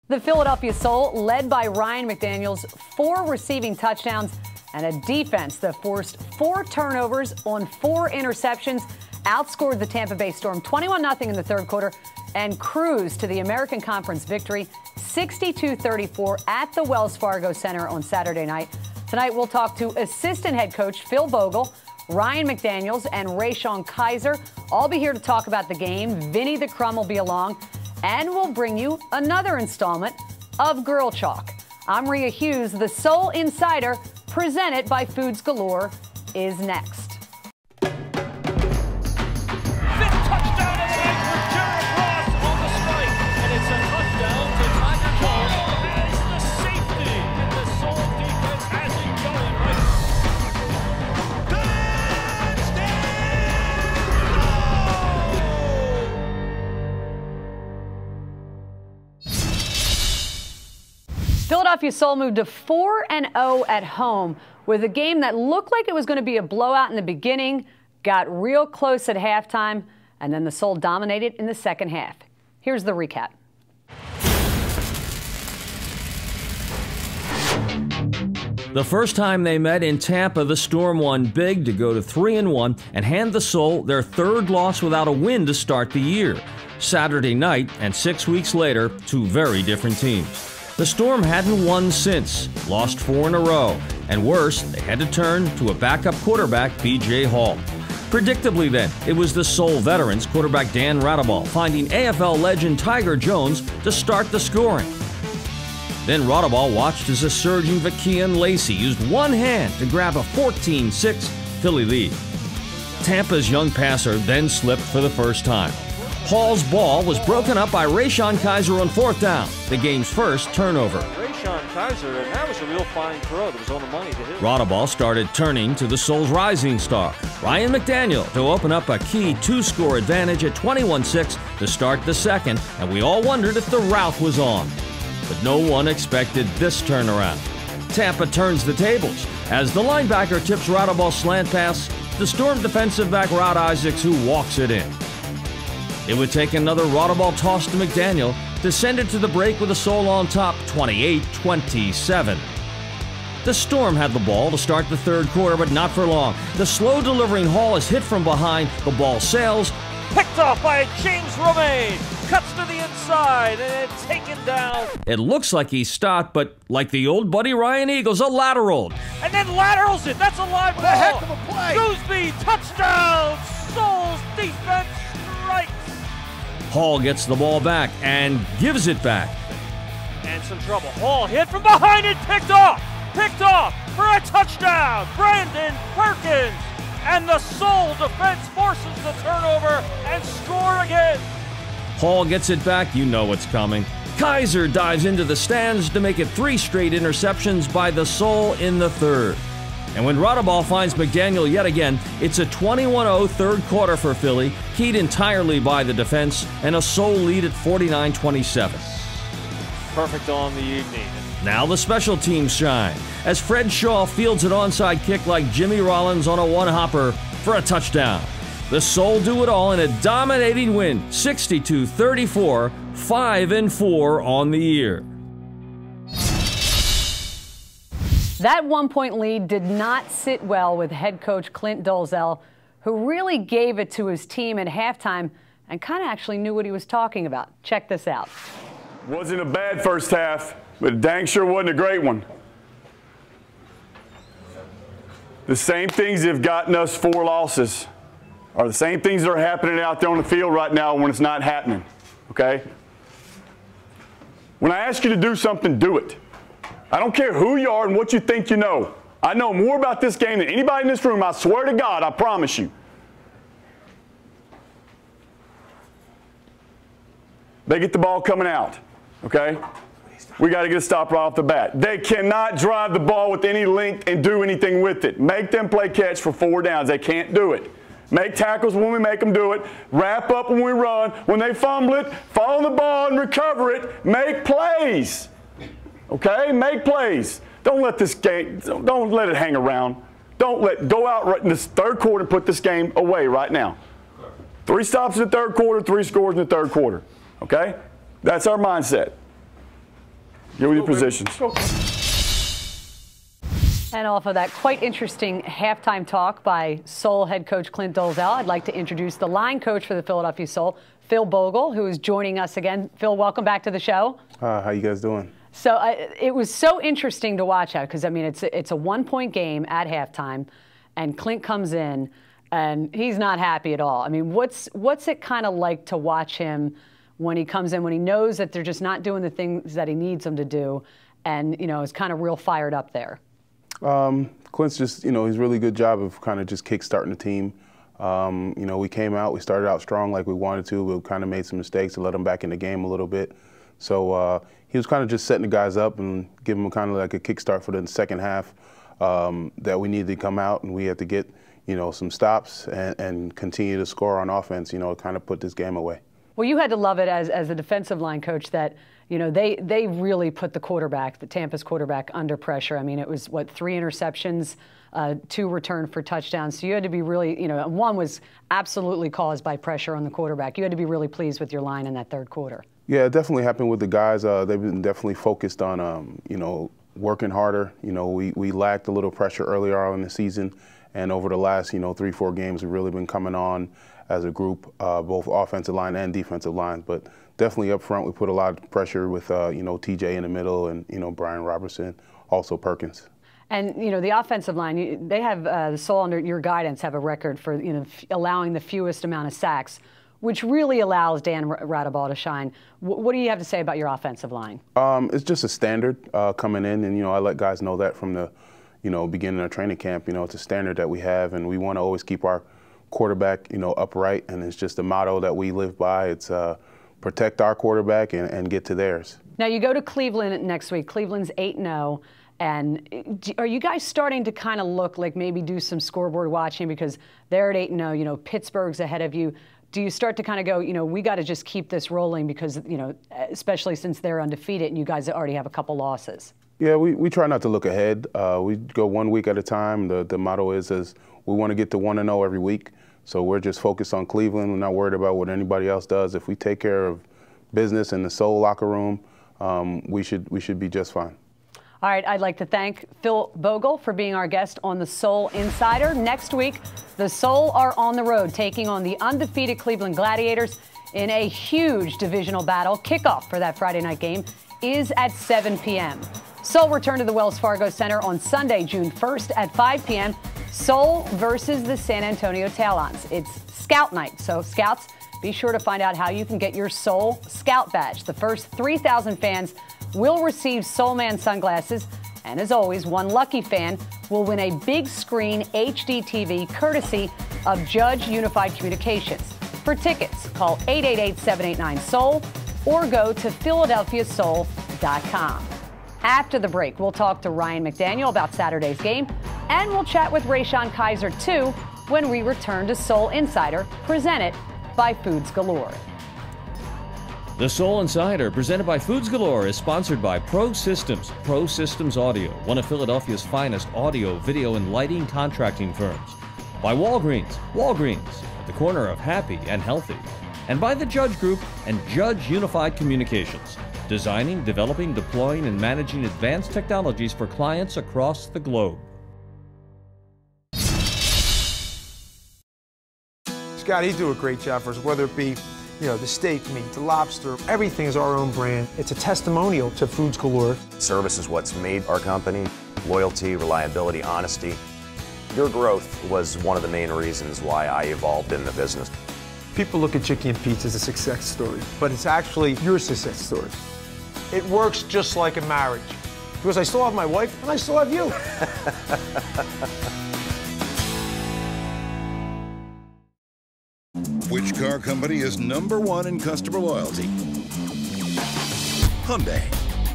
The Philadelphia Soul, led by Ryan McDaniel's 4 receiving touchdowns and a defense that forced 4 turnovers on 4 interceptions, outscored the Tampa Bay Storm 21-0 in the third quarter and cruised to the American Conference victory 62-34 at the Wells Fargo Center on Saturday night. Tonight we'll talk to assistant head coach Phil Bogle, Ryan McDaniels, and Rayshawn Kaiser. All be here to talk about the game. Vinnie the Crumb will be along. And we'll bring you another installment of Girl Chalk. I'm Rhea Hughes. The Soul Insider, presented by Foods Galore, is next. Philadelphia Soul moved to 4-0 at home with a game that looked like it was going to be a blowout in the beginning, got real close at halftime, and then the Soul dominated in the second half. Here's the recap. The first time they met in Tampa, the Storm won big to go to 3-1 and hand the Soul their third loss without a win to start the year. Saturday night, and 6 weeks later, 2 very different teams. The Storm hadn't won since, lost 4 in a row, and worse, they had to turn to a backup quarterback, B.J. Hall. Predictably then, it was the Soul veterans, quarterback Dan Radeball, finding AFL legend Tiger Jones to start the scoring. Then Radeball watched as a surging Vakean Lacey used one hand to grab a 14-6 Philly lead. Tampa's young passer then slipped for the first time. Hall's ball was broken up by Rayshawn Kaiser on 4th down, the game's first turnover. Rayshawn Kaiser, and that was a real fine throw that was on the money to hit. Radeball started turning to the Soul's rising star, Ryan McDaniel, to open up a key 2-score advantage at 21-6 to start the second, and we all wondered if the rout was on. But no one expected this turnaround. Tampa turns the tables as the linebacker tips Radeball's slant pass to Storm defensive back Rod Isaacs, who walks it in. It would take another Radeball toss to McDaniel to send it to the break with the Soul on top, 28-27. The Storm had the ball to start the third quarter, but not for long. The slow-delivering Hall is hit from behind. The ball sails. Picked off by James Romaine. Cuts to the inside and it's taken down. It looks like he stopped, but like the old buddy Ryan Eagles, a lateral. And then laterals it. That's a live ball. What a heck of a play. Gooseby, touchdown. Soul's defense strikes. Hall gets the ball back and gives it back. And some trouble. Hall hit from behind and picked off for a touchdown. Brandon Perkins. And the Soul defense forces the turnover and score again. Hall gets it back, you know what's coming. Kaiser dives into the stands to make it 3 straight interceptions by the Soul in the third. And when Radeball finds McDaniel yet again, it's a 21-0 third quarter for Philly, keyed entirely by the defense, and a Soul lead at 49-27. Perfect on the evening. Now the special teams shine, as Fred Shaw fields an onside kick like Jimmy Rollins on a one-hopper for a touchdown. The Soul do it all in a dominating win, 62-34, 5-4 on the year. That 1-point lead did not sit well with head coach Clint Dolezal, who really gave it to his team at halftime and kind of actually knew what he was talking about. Check this out. Wasn't a bad first half, but dang sure wasn't a great one. The same things that have gotten us 4 losses are the same things that are happening out there on the field right now when it's not happening, okay? When I ask you to do something, do it. I don't care who you are and what you think you know. I know more about this game than anybody in this room, I swear to God, I promise you. They get the ball coming out, okay? We got to get a stop right off the bat. They cannot drive the ball with any length and do anything with it. Make them play catch for 4 downs. They can't do it. Make tackles when we make them do it. Wrap up when we run. When they fumble it, follow the ball and recover it. Make plays. Okay? Make plays. Don't let this game, don't let it hang around. Go out right in this third quarter and put this game away right now. 3 stops in the third quarter, 3 scores in the third quarter. Okay? That's our mindset. Get with your positions. And off of that quite interesting halftime talk by Soul head coach Clint Dolezel, I'd like to introduce the line coach for the Philadelphia Soul, Phil Bogle, who is joining us again. Phil, welcome back to the show. How you guys doing? So it was so interesting to watch out because, I mean, it's a 1-point game at halftime, and Clint comes in, and he's not happy at all. I mean, what's it kind of like to watch him when he comes in, when he knows that they're just not doing the things that he needs them to do, and, you know, is kind of real fired up there? Clint's just, you know, he's really good job of kind of just kick-starting the team. You know, we came out, we started out strong like we wanted to. We kind of made some mistakes to let them back in the game a little bit. So he was kind of just setting the guys up and giving them kind of like a kickstart for the second half that we needed to come out, and we had to get, you know, some stops and continue to score on offense, you know, kind of put this game away. Well, you had to love it as a defensive line coach that, you know, they really put the quarterback, the Tampa's quarterback, under pressure. I mean, it was, 3 interceptions, 2 returned for touchdowns. So you had to be really, you know, one was absolutely caused by pressure on the quarterback. You had to be really pleased with your line in that third quarter. Yeah, it definitely happened with the guys. They've been definitely focused on, you know, working harder. You know, we lacked a little pressure earlier on in the season, and over the last, you know, 3-4 games, we've really been coming on as a group, both offensive line and defensive line. But definitely up front, we put a lot of pressure with, you know, TJ in the middle and, you know, Brian Robertson, also Perkins. And, you know, the offensive line, they have, the Soul under your guidance have a record for, you know, allowing the fewest amount of sacks, which really allows Dan Radaball to shine. What do you have to say about your offensive line? It's just a standard coming in, and, you know, I let guys know that from the, you know, beginning of training camp. You know, it's a standard that we have, and we want to always keep our quarterback, you know, upright, and it's just a motto that we live by. It's protect our quarterback and get to theirs. Now, you go to Cleveland next week. Cleveland's 8-0. And are you guys starting to kind of look like maybe do some scoreboard watching because they're at 8-0, you know, Pittsburgh's ahead of you? Do you start to kind of go, you know, we got to just keep this rolling because, you know, especially since they're undefeated and you guys already have a couple losses? Yeah, we try not to look ahead. We go 1 week at a time. The motto is we want to get to 1-0 every week. So we're just focused on Cleveland. We're not worried about what anybody else does. If we take care of business in the Soul locker room, we should be just fine. All right, I'd like to thank Phil Bogle for being our guest on the Soul Insider. Next week, the Soul are on the road taking on the undefeated Cleveland Gladiators in a huge divisional battle. Kickoff for that Friday night game is at 7 p.m. Soul return to the Wells Fargo Center on Sunday, June 1st at 5 p.m. Soul versus the San Antonio Talons. It's Scout Night, so Scouts, be sure to find out how you can get your Soul Scout badge. The first 3,000 fans will receive Soul Man sunglasses, and as always, one lucky fan will win a big screen HD TV courtesy of Judge Unified Communications. For tickets, call 888-789-SOUL or go to philadelphiasoul.com. After the break, we'll talk to Ryan McDaniel about Saturday's game, and we'll chat with Rayshawn Kaiser, too, when we return to Soul Insider, presented by Foods Galore. The Soul Insider, presented by Foods Galore, is sponsored by Pro Systems. Pro Systems Audio, one of Philadelphia's finest audio, video, and lighting contracting firms. By Walgreens, at the corner of happy and healthy. And by the Judge Group and Judge Unified Communications, designing, developing, deploying, and managing advanced technologies for clients across the globe. Scott, he's doing a great job for us, whether it be, you know, the steak meat, the lobster, everything is our own brand. It's a testimonial to Foods Galore. Service is what's made our company. Loyalty, reliability, honesty. Your growth was one of the main reasons why I evolved in the business. People look at Chicken and Pizza as a success story, but it's actually your success story. It works just like a marriage, because I still have my wife and I still have you. Which car company is #1 in customer loyalty? Hyundai.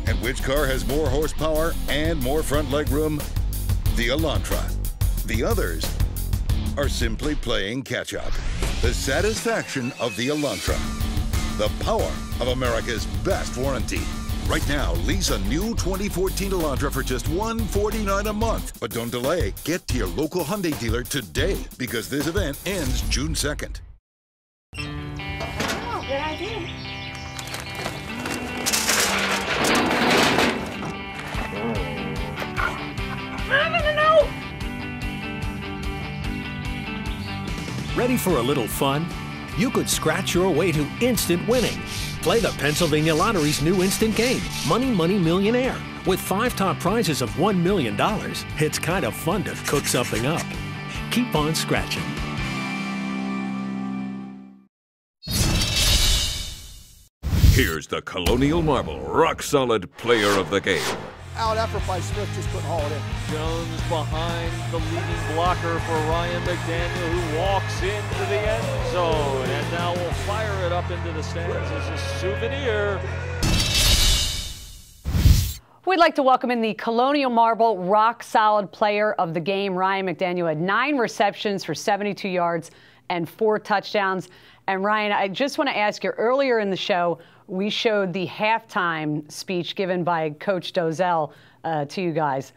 And which car has more horsepower and more front leg room? The Elantra. The others are simply playing catch-up. The satisfaction of the Elantra. The power of America's best warranty. Right now, lease a new 2014 Elantra for just $149 a month. But don't delay. Get to your local Hyundai dealer today, because this event ends June 2nd. Oh, good idea. Ready for a little fun? You could scratch your way to instant winning. Play the Pennsylvania Lottery's new instant game, Money Money Millionaire. With 5 top prizes of $1 million, it's kind of fun to cook something up. Keep on scratching. Here's the Colonial Marble rock-solid player of the game. Out effort by Smith, just couldn't haul it in. Jones behind the leading blocker for Ryan McDaniel, who walks into the end zone and now will fire it up into the stands as a souvenir. We'd like to welcome in the Colonial Marble rock-solid player of the game. Ryan McDaniel had 9 receptions for 72 yards and 4 touchdowns. And Ryan, I just want to ask you, earlier in the show, we showed the halftime speech given by Coach Dozell to you guys.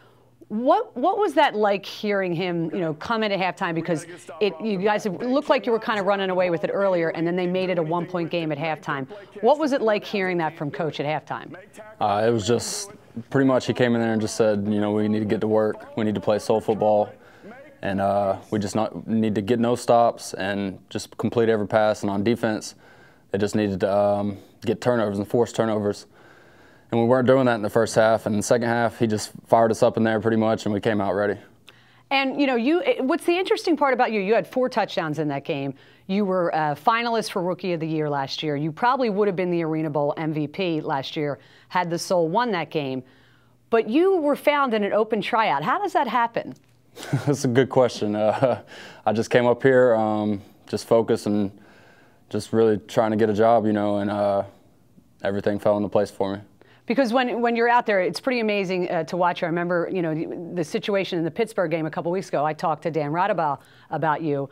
What was that like, hearing him, come in at halftime? Because you guys looked like you were kind of running away with it earlier, and then they made it a 1-point game at halftime. What was it like hearing that from Coach at halftime? It was just pretty much, he came in there and just said, we need to get to work. We need to play soul football. And we just need to get no stops and just complete every pass. And on defense, they just needed to get turnovers and force turnovers. And we weren't doing that in the first half. And in the second half, he just fired us up in there pretty much, and we came out ready. And, what's the interesting part about you? You had 4 touchdowns in that game. You were a finalist for Rookie of the Year last year. You probably would have been the Arena Bowl MVP last year had the Soul won that game. But you were found in an open tryout. How does that happen? That's a good question. I just came up here, just focused and just really trying to get a job, and everything fell into place for me. Because when you're out there, it's pretty amazing to watch. I remember, the situation in the Pittsburgh game a couple weeks ago. I talked to Dan Radabal about you,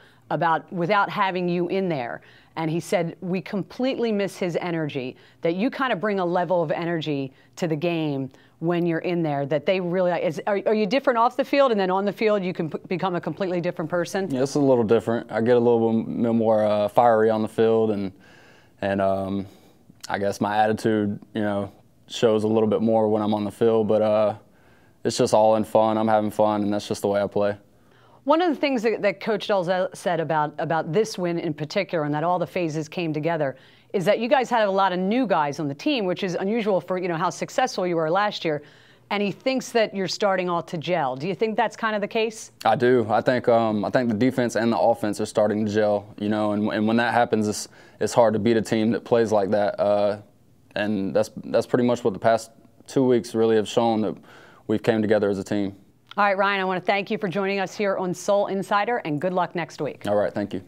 without having you in there. And he said, we completely miss his energy, that you kind of bring a level of energy to the game when you're in there, that they really, are you different off the field, and then on the field you can become a completely different person? Yeah, it's a little different. I get a little bit more fiery on the field, and I guess my attitude, shows a little bit more when I'm on the field, but it's just all in fun. I'm having fun, and that's just the way I play. One of the things that Coach Dozell said about this win in particular, and that all the phases came together, is that you guys had a lot of new guys on the team, which is unusual for how successful you were last year. And he thinks that you're starting all to gel. Do you think that's kind of the case? I do. I think the defense and the offense are starting to gel. And when that happens, it's hard to beat a team that plays like that. And that's pretty much what the past 2 weeks really have shown, that we've came together as a team. All right, Ryan, I want to thank you for joining us here on Soul Insider, and good luck next week. All right, thank you.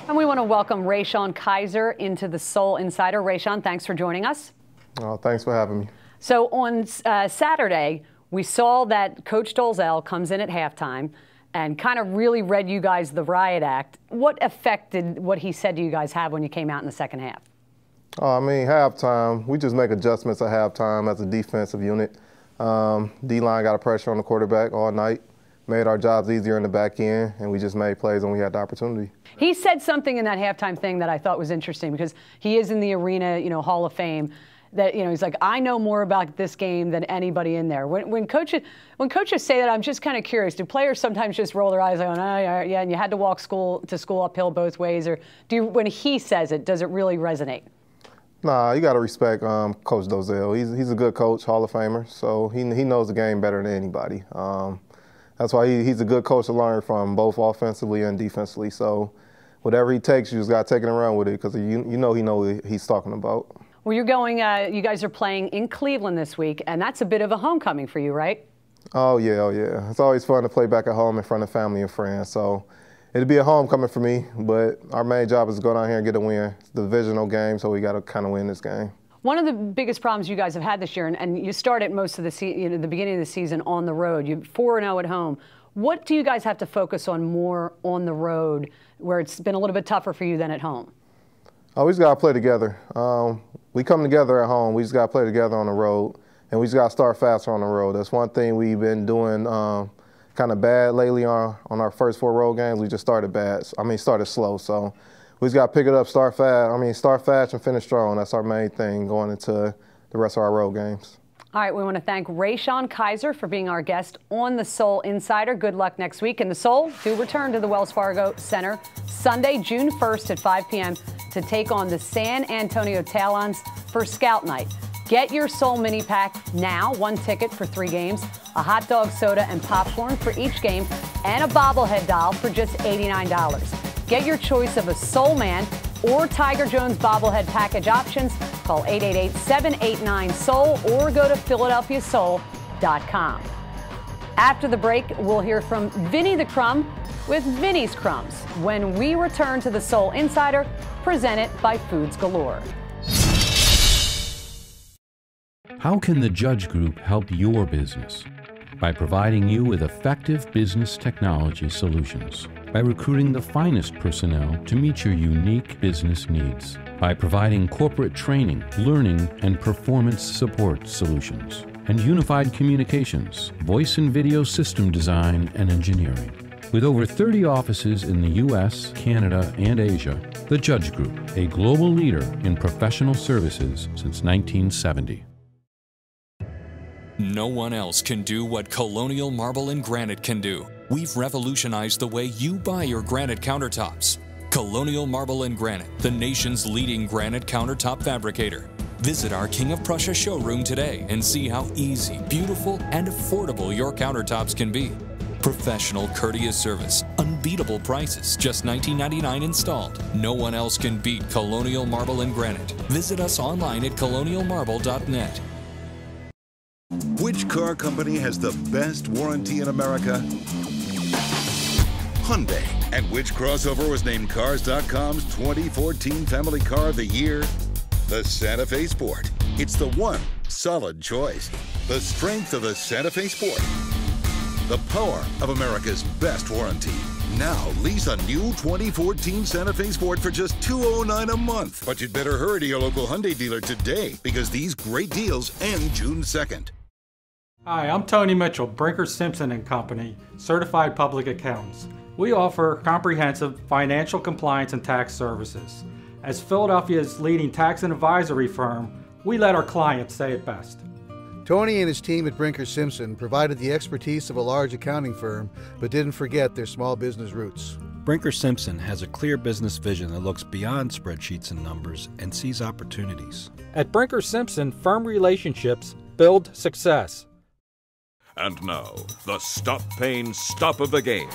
And we want to welcome Rayshawn Kaiser into the Soul Insider. Rayshawn, thanks for joining us. Oh, thanks for having me. So on Saturday, we saw that Coach Dozell comes in at halftime and kind of really read you guys the riot act. What effect did what he said to you guys have when you came out in the second half? Halftime, we just make adjustments at halftime as a defensive unit. D-line got a pressure on the quarterback all night, made our jobs easier in the back end, and we just made plays when we had the opportunity. He said something in that halftime thing that I thought was interesting, because he is in the Arena, Hall of Fame, that, he's like, I know more about this game than anybody in there. When coaches say that, I'm just kind of curious. Do players sometimes just roll their eyes and go, oh, yeah, and you had to walk to school uphill both ways? Or when he says it, does it really resonate? Nah, you got to respect Coach Dozell. He's a good coach, Hall of Famer, so he knows the game better than anybody. That's why he's a good coach to learn from, both offensively and defensively. So whatever he takes, you just got to take it and run with it, because he knows what he's talking about. Well, you guys are playing in Cleveland this week, and that's a bit of a homecoming for you, right? Oh, yeah. It's always fun to play back at home in front of family and friends. So it'll be a homecoming for me, but our main job is to go down here and get a win. It's the divisional game, so we got to kind of win this game. One of the biggest problems you guys have had this year, and you started most of the the beginning of the season on the road. You're 4-0 at home. What do you guys have to focus on more on the road, where it's been a little bit tougher for you than at home? Oh, we just got to play together. We come together at home. We just got to play together on the road, and we just got to start faster on the road. That's one thing we've been doing kind of bad lately on our first 4 road games. We just started started slow. So we just got to pick it up, start fast and finish strong. That's our main thing going into the rest of our road games. All right, we want to thank Rayshawn Kaiser for being our guest on the Soul Insider. Good luck next week. And the Soul do return to the Wells Fargo Center Sunday, June 1st at 5 p.m. to take on the San Antonio Talons for Scout Night. Get your Soul mini pack now, 1 ticket for 3 games, a hot dog, soda, and popcorn for each game, and a bobblehead doll for just $89. Get your choice of a Soul Man or Tiger Jones bobblehead package options. Call 888-789-SOUL or go to PhiladelphiaSoul.com. After the break, we'll hear from Vinnie the Crumb with Vinnie's Crumbs when we return to the Soul Insider, presented by Foods Galore. How can the Judge Group help your business? By providing you with effective business technology solutions. By recruiting the finest personnel to meet your unique business needs. By providing corporate training, learning, and performance support solutions. And unified communications, voice and video system design and engineering. With over 30 offices in the U.S., Canada, and Asia, the Judge Group, a global leader in professional services since 1970. No one else can do what Colonial Marble and Granite can do. We've revolutionized the way you buy your granite countertops. Colonial Marble and Granite, the nation's leading granite countertop fabricator. Visit our King of Prussia showroom today and see how easy, beautiful, and affordable your countertops can be. Professional, courteous service, unbeatable prices, just $19.99 installed. No one else can beat Colonial Marble and Granite. Visit us online at colonialmarble.net. Which car company has the best warranty in America? Hyundai. And which crossover was named Cars.com's 2014 Family Car of the Year? The Santa Fe Sport. It's the one solid choice. The strength of the Santa Fe Sport. The power of America's best warranty. Now lease a new 2014 Santa Fe Sport for just $209 a month. But you'd better hurry to your local Hyundai dealer today because these great deals end June 2nd. Hi, I'm Tony Mitchell, Brinker Simpson & Company, Certified Public Accountants. We offer comprehensive financial compliance and tax services. As Philadelphia's leading tax and advisory firm, we let our clients say it best. Tony and his team at Brinker Simpson provided the expertise of a large accounting firm, but didn't forget their small business roots. Brinker Simpson has a clear business vision that looks beyond spreadsheets and numbers and sees opportunities. At Brinker Simpson, firm relationships build success. And now, the stop pain stop of the game.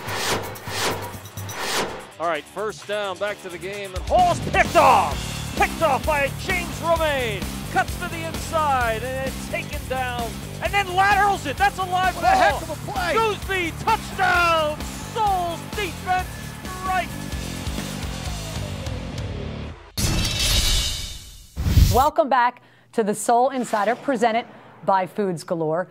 All right, first down, back to the game, and Hall's picked off! Picked off by James Romaine. Cuts to the inside, and it's taken down, and then laterals it. That's a live ball. What a heck of a play! Gooseby, touchdown! Souls defense strike. Welcome back to the Soul Insider, presented by Foods Galore.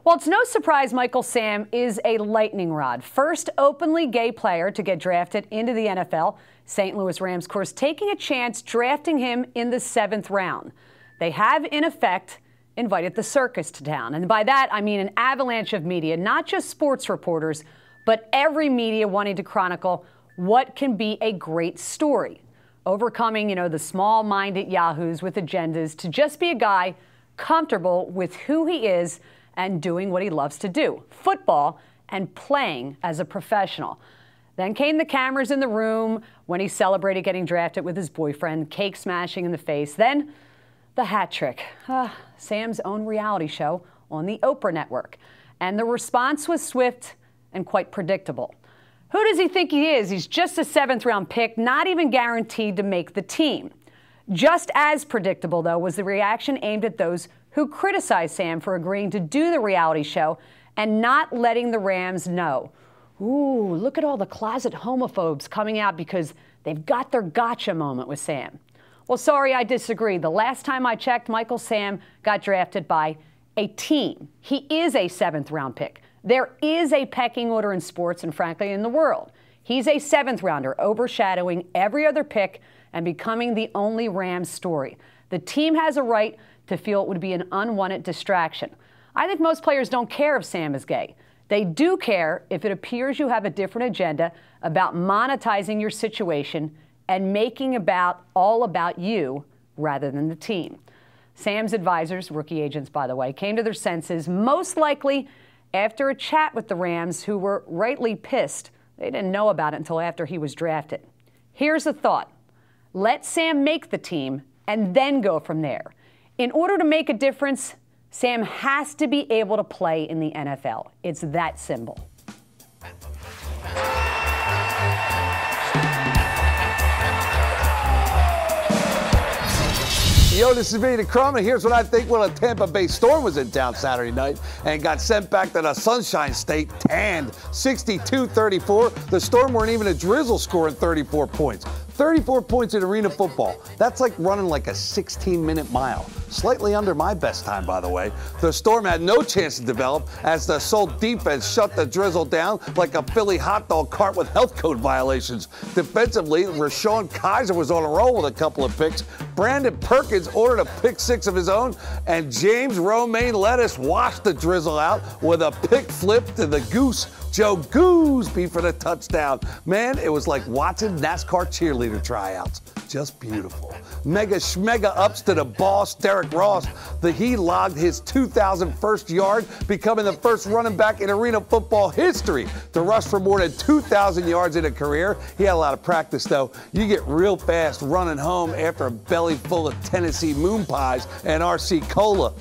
Well, it's no surprise Michael Sam is a lightning rod. First openly gay player to get drafted into the NFL. St. Louis Rams, of course, taking a chance drafting him in the 7th round. They have, in effect, invited the circus to town. And by that, I mean an avalanche of media, not just sports reporters, but every media wanting to chronicle what can be a great story. Overcoming, the small-minded yahoos with agendas to just be a guy comfortable with who he is and doing what he loves to do, football and playing as a professional. Then came the cameras in the room when he celebrated getting drafted with his boyfriend, cake smashing in the face. Then the hat trick, Sam's own reality show on the Oprah Network. And the response was swift and quite predictable. Who does he think he is? He's just a 7th round pick, not even guaranteed to make the team. Just as predictable, though, was the reaction aimed at those who criticized Sam for agreeing to do the reality show and not letting the Rams know. Ooh, look at all the closet homophobes coming out because they've got their gotcha moment with Sam. Well, sorry, I disagree. The last time I checked, Michael Sam got drafted by a team. He is a 7th round pick. There is a pecking order in sports and, frankly, in the world. He's a 7th rounder, overshadowing every other pick and becoming the only Rams story. The team has a right to feel it would be an unwanted distraction. I think most players don't care if Sam is gay. They do care if it appears you have a different agenda about monetizing your situation and making all about you rather than the team. Sam's advisors, rookie agents by the way, came to their senses most likely after a chat with the Rams, who were rightly pissed. They didn't know about it until after he was drafted. Here's a thought. Let Sam make the team and then go from there. In order to make a difference, Sam has to be able to play in the NFL. It's that simple. Yo, this is Vinnie the Crumb, and here's what I think when a Tampa Bay Storm was in town Saturday night and got sent back to the Sunshine State, tanned 62-34. The Storm weren't even a drizzle scoring 34 points. 34 points in arena football. That's like running like a 16-minute mile. Slightly under my best time, by the way. The Storm had no chance to develop as the Soul defense shut the drizzle down like a Philly hot dog cart with health code violations. Defensively, Rayshawn Kaiser was on a roll with a couple of picks. Brandon Perkins ordered a pick six of his own, and James Romaine Lettuce washed the drizzle out with a pick flip to the goose. Joe Gooseby for the touchdown. Man, it was like watching NASCAR cheerleader tryouts. Just beautiful. Mega schmega ups to the boss, Derek Ross. He logged his 2,001st yard, becoming the first running back in arena football history to rush for more than 2,000 yards in a career. He had a lot of practice, though. You get real fast running home after a belly full of Tennessee moon pies and RC Cola.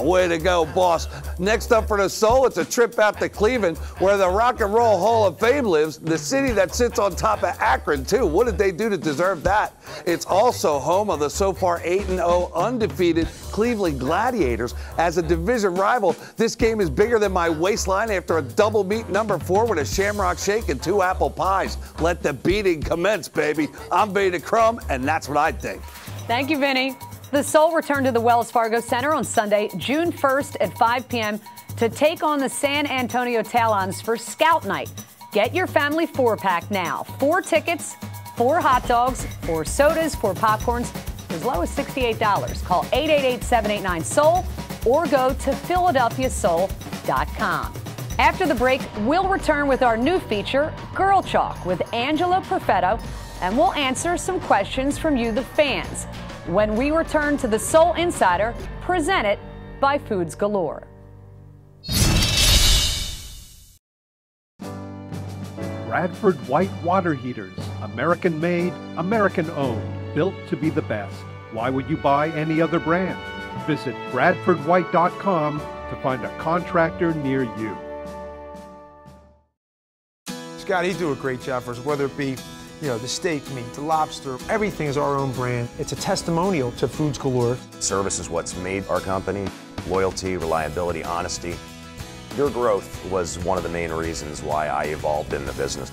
Way to go, boss. Next up for the Soul, it's a trip out to Cleveland, where the Rock and Roll Hall of Fame lives, the city that sits on top of Akron, too. What did they do to deserve that? It's also home of the so far 8-0 undefeated Cleveland Gladiators. As a division rival, this game is bigger than my waistline after a double meat number 4 with a shamrock shake and 2 apple pies. Let the beating commence, baby. I'm Vinnie the Crumb, and that's what I think. Thank you, Vinny. The Soul returned to the Wells Fargo Center on Sunday, June 1st at 5 p.m. to take on the San Antonio Talons for Scout Night. Get your family 4-pack now. 4 tickets, 4 hot dogs, 4 sodas, 4 popcorns, as low as $68. Call 888-789-SOUL or go to PhiladelphiaSoul.com. After the break, we'll return with our new feature, Girl Chalk, with Angela Perfetto, and we'll answer some questions from you, the fans, when we return to the Soul Insider, presented by Foods Galore. Bradford White Water Heaters. American-made, American-owned, built to be the best. Why would you buy any other brand? Visit BradfordWhite.com to find a contractor near you. Scott, he's doing a great job for us, whether it be, the steak meat, the lobster, everything is our own brand. It's a testimonial to Foods Galore. Service is what's made our company. Loyalty, reliability, honesty. Your growth was one of the main reasons why I evolved in the business.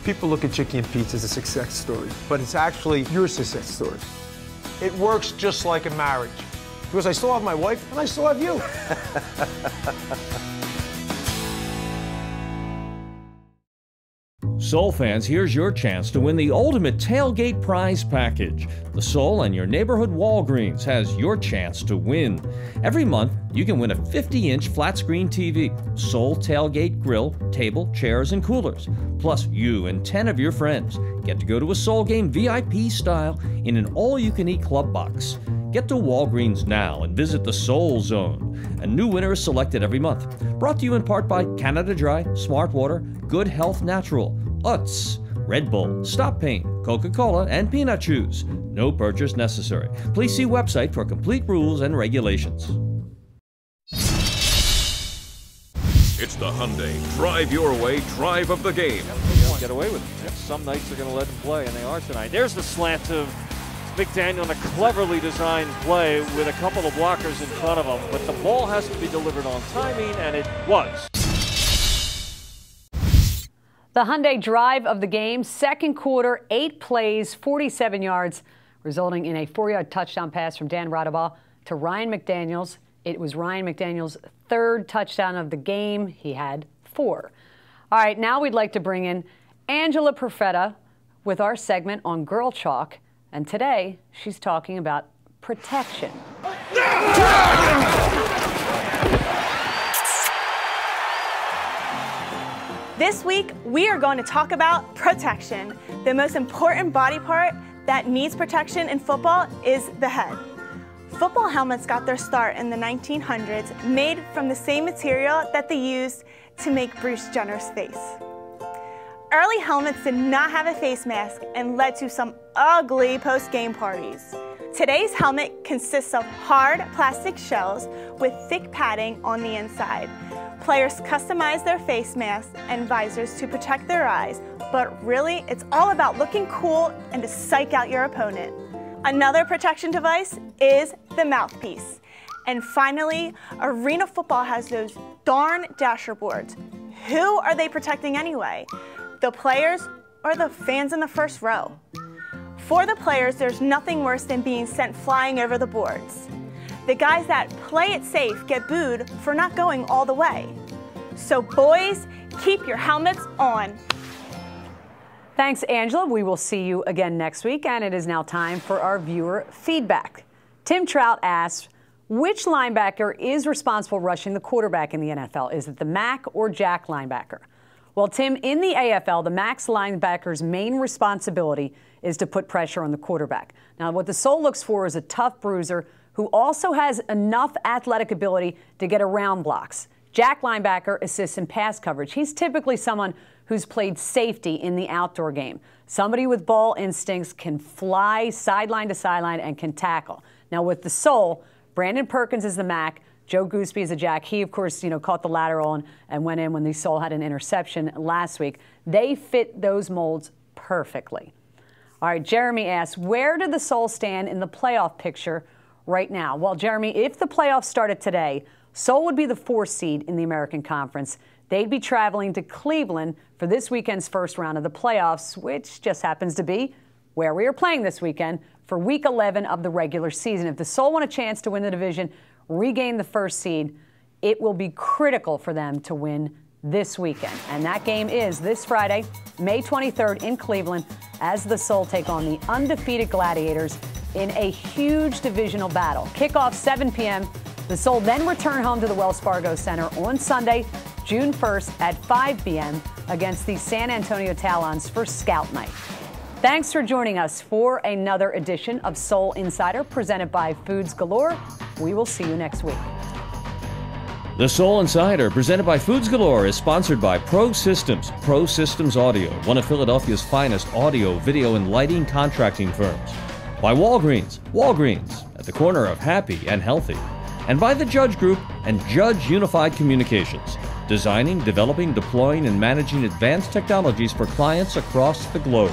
People look at Chicken and Pizza as a success story, but it's actually your success story. It works just like a marriage, because I still have my wife and I still have you. Soul fans, here's your chance to win the ultimate tailgate prize package. The Soul and your neighborhood Walgreens has your chance to win. Every month, you can win a 50-inch flat-screen TV, Soul tailgate grill, table, chairs, and coolers. Plus, you and 10 of your friends get to go to a Soul game VIP style in an all-you-can-eat club box. Get to Walgreens now and visit the Soul Zone. A new winner is selected every month. Brought to you in part by Canada Dry, Smart Water, Good Health Natural, Utz, Red Bull, Stop Pain, Coca-Cola, and Peanut Chews. No purchase necessary. Please see website for complete rules and regulations. It's the Hyundai Drive Your Way Drive of the Game. They won't get away with it. Some nights they're going to let him play, and they are tonight. There's the slant to McDaniel on a cleverly designed play with a couple of blockers in front of him, but the ball has to be delivered on timing, and it was. The Hyundai drive of the game, second quarter, 8 plays, 47 yards, resulting in a 4-yard touchdown pass from Dan Radabah to Ryan McDaniels. It was Ryan McDaniels' 3rd touchdown of the game. He had 4. All right, now we'd like to bring in Angela Perfetto with our segment on Girl Chalk. And today, she's talking about protection. This week, we are going to talk about protection. The most important body part that needs protection in football is the head. Football helmets got their start in the 1900s, made from the same material that they used to make Bruce Jenner's face. Early helmets did not have a face mask and led to some ugly post-game parties. Today's helmet consists of hard plastic shells with thick padding on the inside. Players customize their face masks and visors to protect their eyes, but really it's all about looking cool and to psych out your opponent. Another protection device is the mouthpiece. And finally, arena football has those darn dasher boards. Who are they protecting anyway? The players or the fans in the first row? For the players, there's nothing worse than being sent flying over the boards. The guys that play it safe get booed for not going all the way. So boys, keep your helmets on. Thanks, Angela. We will see you again next week, and it is now time for our viewer feedback. Tim Trout asks, which linebacker is responsible rushing the quarterback in the NFL? Is it the Mac or Jack linebacker? Well, Tim, in the AFL, the Mac's linebacker's main responsibility is to put pressure on the quarterback. Now, what the Soul looks for is a tough bruiser who also has enough athletic ability to get around blocks. Jack linebacker assists in pass coverage. He's typically someone who's played safety in the outdoor game. Somebody with ball instincts can fly sideline to sideline and can tackle. Now, with the Soul, Brandon Perkins is the Mac. Joe Gooseby is a Jack. He, of course, caught the lateral and went in when the Soul had an interception last week. They fit those molds perfectly. All right, Jeremy asks, where do the Soul stand in the playoff picture right now? Well, Jeremy, if the playoffs started today, Soul would be the 4th seed in the American Conference. They'd be traveling to Cleveland for this weekend's first round of the playoffs, which just happens to be where we are playing this weekend for Week 11 of the regular season. If the Soul want a chance to win the division, regain the 1st seed, it will be critical for them to win this weekend. And that game is this Friday, May 23rd in Cleveland, as the Soul take on the undefeated Gladiators in a huge divisional battle. Kickoff 7 p.m. The Soul then return home to the Wells Fargo Center on Sunday, June 1st at 5 p.m. against the San Antonio Talons for Scout Night. Thanks for joining us for another edition of Soul Insider presented by Foods Galore. We will see you next week. The Soul Insider, presented by Foods Galore, is sponsored by Pro Systems. Pro Systems Audio, one of Philadelphia's finest audio, video, and lighting contracting firms. By Walgreens, at the corner of happy and healthy. And by the Judge Group and Judge Unified Communications, designing, developing, deploying, and managing advanced technologies for clients across the globe.